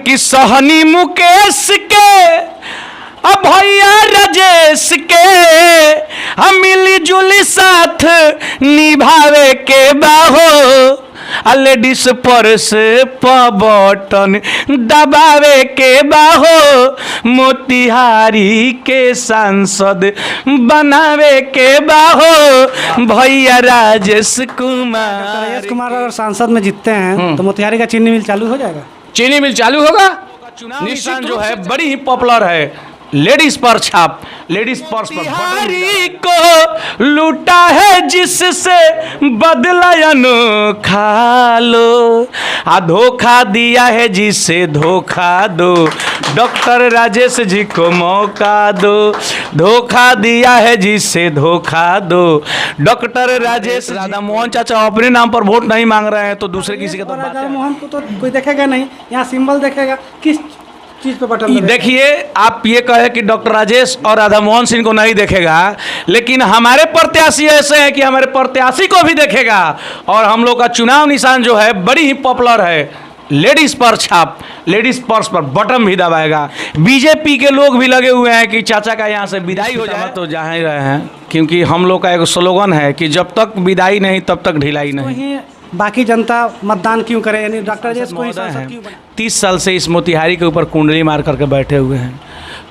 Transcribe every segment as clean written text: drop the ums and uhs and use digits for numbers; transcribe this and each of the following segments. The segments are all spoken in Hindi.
कि सहनी मुकेश के अब भैया राजेश के हम मिली जुली साथ निभावे के बाहो लेडीज पर्स पर बटन दबावे के बाहो मोतिहारी के सांसद बनावे के बाहो भैया राजेश कुमार अगर सांसद में जीतते हैं तो मोतिहारी का चीनी मिल चालू हो जाएगा। चीनी मिल चालू होगा। निशान जो है बड़ी ही पॉपुलर है, लेडीज पर छाप, लेडीज पर्स पर बिहारी को लूटा है जिससे बदला अनोखा लो, आ धोखा दिया है जिससे धोखा दो, डॉक्टर राजेश जी को मौका दो, धोखा दिया है जिससे धोखा दो, डॉक्टर राजेश। राधा मोहन चाचा अपने नाम पर वोट नहीं मांग रहे हैं तो दूसरे किसी का तो राधा मोहन को तो कोई देखेगा नहीं, यहाँ सिंबल देखेगा, किस चीज पे बटन देखिए। आप ये कहे कि डॉक्टर राजेश और राधा मोहन सिंह को नहीं देखेगा, लेकिन हमारे प्रत्याशी ऐसे हैं कि हमारे प्रत्याशी को भी देखेगा। और हम लोग का चुनाव निशान जो है बड़ी ही पॉपुलर है, लेडीज पर छाप, लेडीज पर्स पर बटन भी दबाएगा। बीजेपी के लोग भी लगे हुए हैं कि चाचा का यहाँ से विदाई हो जाए, तो जा ही रहे हैं, क्योंकि हम लोग का एक स्लोगन है कि जब तक विदाई नहीं तब तक ढिलाई नहीं। बाकी जनता मतदान क्यों करे, यानी डॉक्टर राजेश को ही सांसद क्यों बना? 30 साल से इस मोतिहारी के ऊपर कुंडली मार करके बैठे हुए हैं,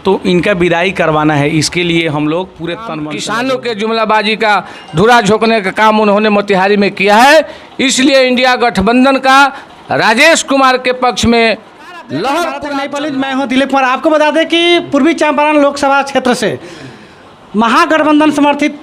तो इनका विदाई करवाना है। इसके लिए हम लोग पूरे तन मन किसानों के जुमलाबाजी का धुरा झोंकने का काम उन्होंने मोतिहारी में किया है, इसलिए इंडिया गठबंधन का राजेश कुमार के पक्ष में लहर। मैं हूँ दिलीप कुमार। आपको बता दें कि पूर्वी चंपारण लोकसभा क्षेत्र से महागठबंधन समर्थित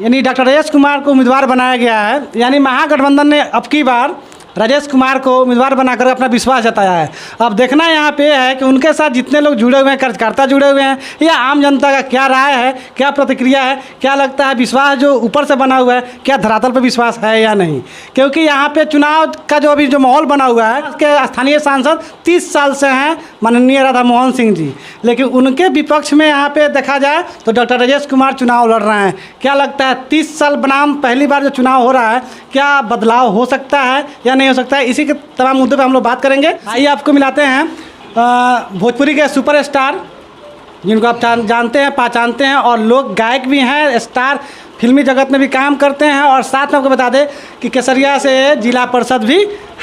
यानी डॉक्टर राजेश कुमार को उम्मीदवार बनाया गया है। यानी महागठबंधन ने अब की बार राजेश कुमार को उम्मीदवार बनाकर अपना विश्वास जताया है। अब देखना यहाँ पे है कि उनके साथ जितने लोग जुड़े हुए हैं, कार्यकर्ता जुड़े हुए हैं, या आम जनता का क्या राय है, क्या प्रतिक्रिया है, क्या लगता है, विश्वास जो ऊपर से बना हुआ है क्या धरातल पर विश्वास है या नहीं। क्योंकि यहाँ पे चुनाव का जो अभी जो माहौल बना हुआ है, उसके स्थानीय सांसद 30 साल से हैं माननीय राधा मोहन सिंह जी, लेकिन उनके विपक्ष में यहाँ पे देखा जाए तो डॉक्टर राजेश कुमार चुनाव लड़ रहे हैं। क्या लगता है 30 साल बनाम पहली बार जो चुनाव हो रहा है, क्या बदलाव हो सकता है या नहीं हो सकता है? इसी के तमाम मुद्दों पे हम लोग बात करेंगे। आइए आपको मिलाते हैं भोजपुरी के सुपरस्टार जिनको आप जानते हैं, पहचानते हैं, और लोग गायक भी हैं, स्टार फिल्मी जगत में भी काम करते हैं, और साथ में आपको बता दें कि केसरिया से जिला परिषद भी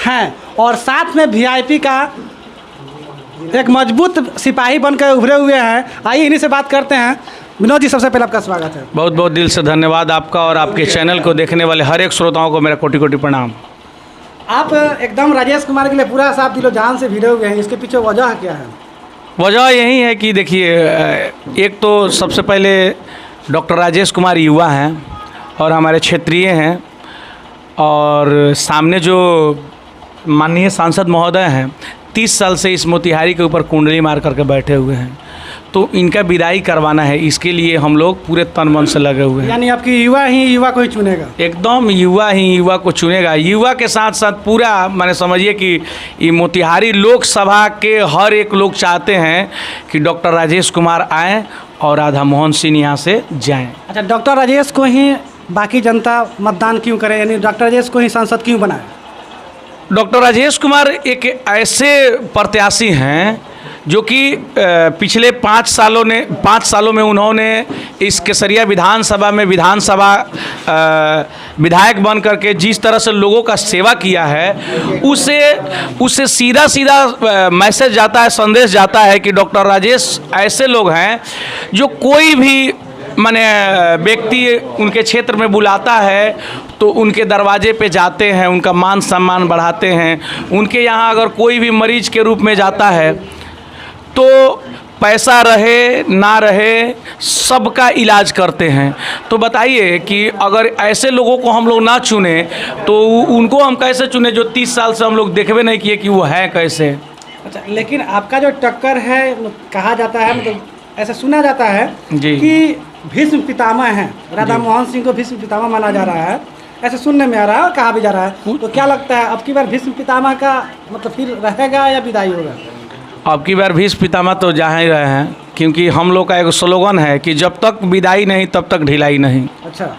हैं, और साथ में VIP का एक मजबूत सिपाही बनकर उभरे हुए हैं। आइए इन्हीं से बात करते हैं। विनोद जी, सबसे पहले आपका स्वागत है। बहुत बहुत दिल से धन्यवाद आपका, और आपके चैनल को देखने वाले हर एक श्रोताओं को मेरा कोटि कोटि प्रणाम। आप एकदम राजेश कुमार के लिए पूरा साफ दिलो जान से भिड़े हुए हैं, इसके पीछे वजह क्या है? वजह यही है कि देखिए, एक तो सबसे पहले डॉक्टर राजेश कुमार युवा हैं और हमारे क्षेत्रीय हैं, और सामने जो माननीय सांसद महोदय हैं 30 साल से इस मोतिहारी के ऊपर कुंडली मार करके बैठे हुए हैं, तो इनका विदाई करवाना है। इसके लिए हम लोग पूरे तन मन से लगे हुए हैं। यानी आपकी युवा ही युवा को ही चुनेगा? एकदम युवा ही युवा को चुनेगा। युवा के साथ साथ पूरा मैंने समझिए कि ये मोतिहारी लोकसभा के हर एक लोग चाहते हैं कि डॉक्टर राजेश कुमार आएँ और राधा मोहन सिंह यहाँ से जाएँ। अच्छा, डॉक्टर राजेश को ही बाकी जनता मतदान क्यों करे, यानी डॉक्टर राजेश को ही सांसद क्यों बनाए? डॉक्टर राजेश कुमार एक ऐसे प्रत्याशी हैं जो कि पिछले 5 सालों में उन्होंने इस केसरिया विधानसभा में विधायक बन करके जिस तरह से लोगों का सेवा किया है, उससे सीधा मैसेज जाता है, संदेश जाता है कि डॉक्टर राजेश ऐसे लोग हैं जो कोई भी माने व्यक्ति उनके क्षेत्र में बुलाता है तो उनके दरवाजे पे जाते हैं, उनका मान सम्मान बढ़ाते हैं। उनके यहाँ अगर कोई भी मरीज के रूप में जाता है तो पैसा रहे ना रहे सबका इलाज करते हैं। तो बताइए कि अगर ऐसे लोगों को हम लोग ना चुने तो उनको हम कैसे चुने जो 30 साल से हम लोग देखबे नहीं किए कि वो है कैसे। अच्छा, लेकिन आपका जो टक्कर है, कहा जाता है, मतलब ऐसा सुना जाता है जी कि भीष्म पितामह हैं, राधा मोहन सिंह को भीष्म पितामह माना जा रहा है, ऐसे सुनने में आ रहा है और कहा भी जा रहा है। तो क्या लगता है अब की बार भीष्म पितामह का मतलब फिर रहेगा या विदाई होगा? अब की बार भीष्म पितामह तो जा ही रहे हैं, क्योंकि हम लोग का एक स्लोगन है कि जब तक विदाई नहीं तब तक ढिलाई नहीं। अच्छा,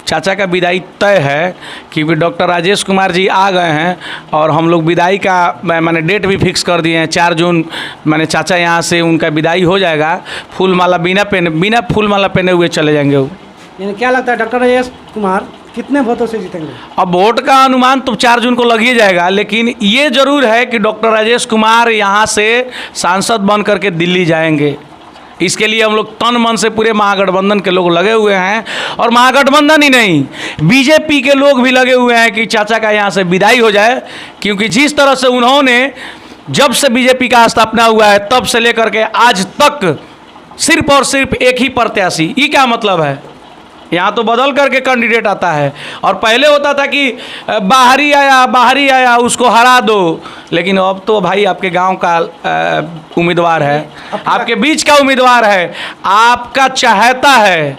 चाचा का विदाई तय है, क्योंकि डॉक्टर राजेश कुमार जी आ गए हैं और हम लोग विदाई का मैंने डेट भी फिक्स कर दिए हैं। 4 जून मैंने चाचा यहाँ से उनका विदाई हो जाएगा। फूल माला बिना फूल माला पहने हुए चले जाएंगे वो। यानी क्या लगता है डॉक्टर राजेश कुमार कितने वोटों से जीतेंगे? अब वोट का अनुमान तो 4 जून को लग ही जाएगा, लेकिन ये जरूर है कि डॉक्टर राजेश कुमार यहाँ से सांसद बन करके दिल्ली जाएंगे। इसके लिए हम लोग तन मन से पूरे महागठबंधन के लोग लगे हुए हैं, और महागठबंधन ही नहीं, बीजेपी के लोग भी लगे हुए हैं कि चाचा का यहाँ से विदाई हो जाए। क्योंकि जिस तरह से उन्होंने जब से बीजेपी का स्थापना हुआ है तब से लेकर के आज तक सिर्फ और सिर्फ एक ही प्रत्याशी, ये क्या मतलब है? यहाँ तो बदल करके कैंडिडेट आता है, और पहले होता था कि बाहरी आया उसको हरा दो, लेकिन अब तो भाई आपके गांव का उम्मीदवार है, आपके बीच का उम्मीदवार है, आपका चाहता है,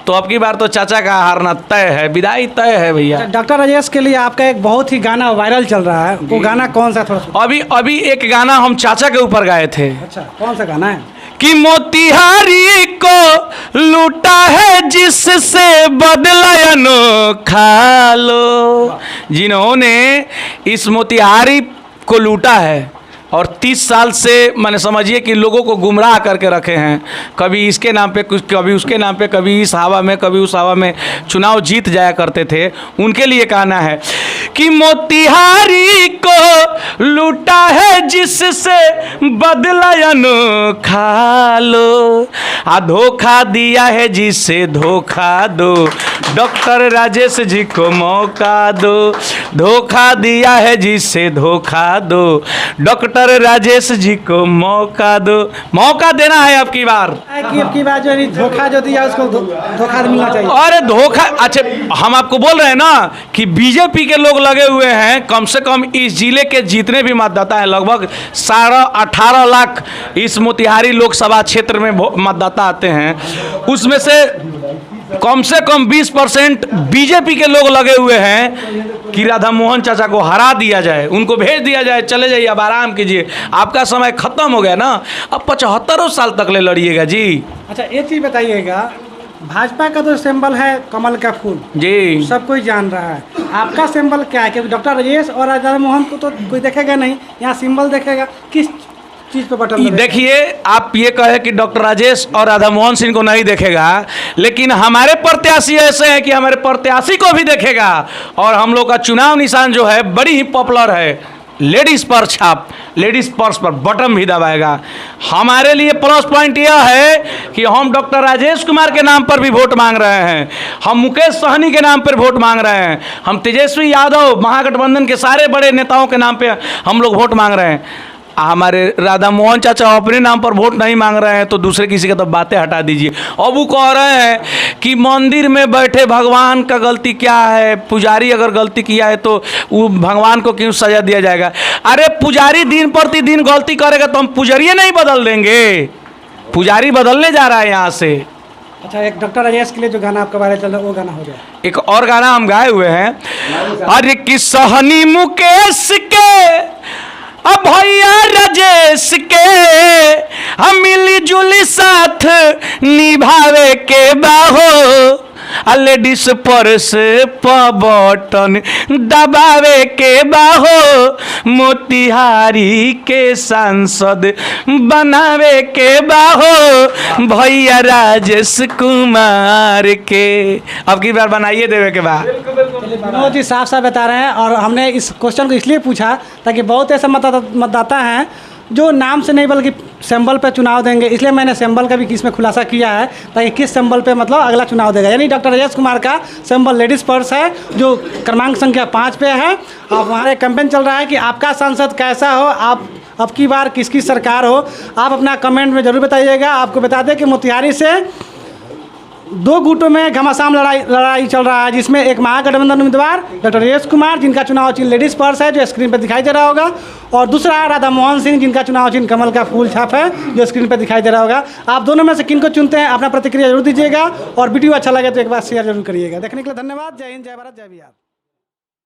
तो अब की बार तो चाचा का हारना तय है, विदाई तय है भैया। डॉक्टर राजेश के लिए आपका एक बहुत ही गाना वायरल चल रहा है, वो गाना कौन सा? थोड़ा अभी एक गाना हम चाचा के ऊपर गाए थे। अच्छा, कौन सा गाना है? कि मोतिहारी को लूटा है जिससे बदला अनोखा लो। जिन्होंने इस मोतिहारी को लूटा है और 30 साल से मैंने समझिए कि लोगों को गुमराह करके रखे हैं, कभी इसके नाम पे कुछ, कभी उसके नाम पे, कभी इस हवा में कभी उस हवा में चुनाव जीत जाया करते थे, उनके लिए कहना है कि मोतिहारी को लूटा है जिससे बदला अनोखा लो, धोखा दिया है जिससे धोखा दो, डॉक्टर राजेश जी को मौका दो, धोखा दिया है जिससे धोखा दो, डॉक्टर राजेश जी को मौका दो। मौका देना है अब की बार, जो धोखा जो दिया उसको धोखा मिलना चाहिए। अरे धोखा, अच्छा हम आपको बोल रहे हैं ना कि बीजेपी के लोग लगे हुए हैं। कम से कम इस जिले के जितने भी मतदाता हैं, लगभग 18 लाख इस मोतिहारी लोकसभा क्षेत्र में मतदाता आते हैं, उसमें से कम 20% बीजेपी के लोग लगे हुए हैं कि राधा मोहन चाचा को हरा दिया जाए, उनको भेज दिया जाए, चले जाइए, अब आराम कीजिए, आपका समय खत्म हो गया ना, अब 75 साल तक ले लड़िएगा जी। अच्छा, एक चीज़ बताइएगा, भाजपा का तो सिंबल है कमल का फूल जी, सब कोई जान रहा है, आपका सिंबल क्या है? क्योंकि डॉक्टर राजेश और राधा मोहन को तो कोई देखेगा नहीं, यहाँ सिंबल देखेगा, किस चीज़ पे बटन? देखिए, आप ये कहे कि डॉक्टर राजेश और राधा मोहन सिंह को नहीं देखेगा, लेकिन हमारे प्रत्याशी ऐसे हैं कि हमारे प्रत्याशी को भी देखेगा, और हम लोग का चुनाव निशान जो है बड़ी ही पॉपुलर है, लेडीज पर छाप, लेडीज पर्स पर बटन भी दबाएगा। हमारे लिए प्लस पॉइंट यह है कि हम डॉक्टर राजेश कुमार के नाम पर भी वोट मांग रहे हैं, हम मुकेश सहनी के नाम पर वोट मांग रहे हैं, हम तेजस्वी यादव महागठबंधन के सारे बड़े नेताओं के नाम पे हम लोग वोट मांग रहे हैं। हमारे राधा मोहन चाचा अपने नाम पर वोट नहीं मांग रहे हैं, तो दूसरे किसी का तो बातें हटा दीजिए। अब वो कह रहे हैं कि मंदिर में बैठे भगवान का गलती क्या है, पुजारी अगर गलती किया है तो वो भगवान को क्यों सजा दिया जाएगा? अरे पुजारी दिन प्रतिदिन गलती करेगा तो हम पुजारी नहीं बदल देंगे? पुजारी बदलने जा रहा है यहाँ से। अच्छा, एक डॉक्टर राजेश के लिए जो गाना आपका बारे चल रहा है वो गाना हो जाए। एक और गाना हम गाए हुए हैं, अरे कि सहनी मुकेश के अब भैया राजेश के हम मिली जुली साथ निभावे के बाहो, लेडीज पर्स पर बटन दबावे के बाहो, मोतिहारी के सांसद बनावे के बाहो, भैया राजेश कुमार के। अब की बार बनाइए देवे के बाद। बहुत ही साफ साफ बता रहे हैं, और हमने इस क्वेश्चन को इसलिए पूछा ताकि बहुत ऐसे मतदाता हैं जो नाम से नहीं बल्कि सिंबल पे चुनाव देंगे, इसलिए मैंने सिंबल का भी इसमें खुलासा किया है ताकि किस सिंबल पे मतलब अगला चुनाव देगा। यानी डॉक्टर राजेश कुमार का सिंबल लेडीज़ पर्स है, जो क्रमांक संख्या 5 पे है। और हमारे कैंपेन चल रहा है कि आपका सांसद कैसा हो, आप अब की बार किसकी सरकार हो, आप अपना कमेंट में ज़रूर बताइएगा। आपको बता दें कि मोतिहारी से 2 गुटों में घमासान लड़ाई चल रहा है, जिसमें एक महागठबंधन उम्मीदवार डॉक्टर राजेश कुमार जिनका चुनाव चिन्ह लेडीज़ पर्स है जो स्क्रीन पर दिखाई दे रहा होगा, और दूसरा राधा मोहन सिंह जिनका चुनाव चिन्ह कमल का फूल छाप है जो स्क्रीन पर दिखाई दे रहा होगा। आप दोनों में से किनको चुनते हैं, अपना प्रतिक्रिया जरूर दीजिएगा, और वीडियो अच्छा लगे तो एक बार शेयर जरूर करिएगा। देखने के लिए धन्यवाद। जय हिंद, जय भारत, जय बिहार।